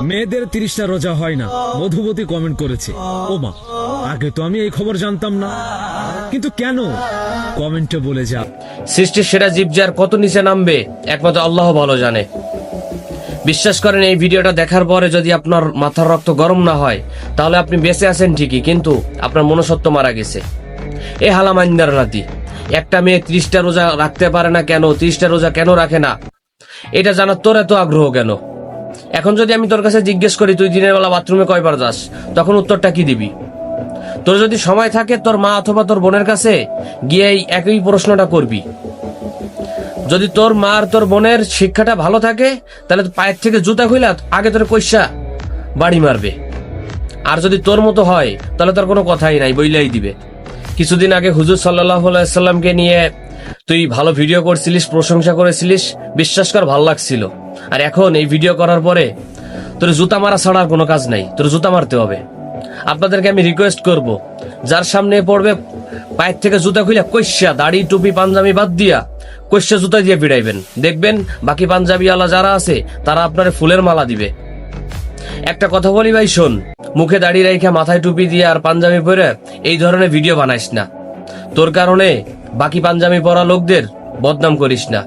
মেয়েদের 30টা রোজা হয় না, মধুবতী কমেন্ট করেছে। ও মা, আগে তো আমি এই খবর জানতাম না, কিন্তু কেন? কমেন্টে বলে যা। সৃষ্টির সেরা জীব যার কত নিচে নামবে একমাত্র আল্লাহ ভালো জানে। বিশ্বাস করেন, এই ভিডিওটা দেখার পরে যদি আপনার মাথার রক্ত গরম না হয়, তাহলে আপনি বেঁচে আছেন ঠিকই, কিন্তু আপনার মনুষ্যত্ব মারা গেছে। এ হালামাইন্দার নাতি, একটা মেয়ে 30টা রোজা রাখতে পারে না কেন, 30টা রোজা কেন রাখে না, এটা জানার তোর এত আগ্রহ কেন? এখন যদি আমি তোর কাছে জিজ্ঞেস করি তুই দিনের বেলা বাথরুমে কয়বার যাস, তখন উত্তরটা কি দিবি? তোর যদি সময় থাকে তোর মা অথবা তোর বোনের কাছে গিয়ে এই একই প্রশ্নটা করবি। যদি তোর মা আর তোর বোনের শিক্ষাটা ভালো থাকে, তাহলে পায়ের থেকে জুতা খুইলা আগে তোর কইসা বাড়ি মারবে। আর যদি তোর মতো হয়, তাহলে তোর কোনো কথাই নাই, বইলাই দিবে। কিছুদিন আগে হুজুর সাল্লাল্লাহু আলাইহি সাল্লামকে নিয়ে তুই ভালো ভিডিও করছিলিস, প্রশংসা করেছিলিস, বিশ্বাস কর ভাল লাগছিল। আর এখন এই ভিডিও করার পরে তোর জুতা মারা ছাড়া আর কোনো কাজ নাই, তোর জুতা মারতে হবে। আপনাদেরকে আমি রিকোয়েস্ট করব, যার সামনে পড়বে পায়ের থেকে জুতা খুলে কইসা, দাড়ি টুপি পাঞ্জাবি বাদ দিয়া কইসা জুতা দিয়ে ভিড়াইবেন। দেখবেন বাকি পাঞ্জাবি আলা যারা আছে তারা আপনার ফুলের মালা দিবে। একটা কথা বলি ভাই, শোন, মুখে দাড়ি রেখে মাথায় টুপি দিয়ে আর পাঞ্জাবি পরে এই ধরনের ভিডিও বানাইস না। তোর কারণে বাকি পাঞ্জাবি পরা লোকদের বদনাম করিস না।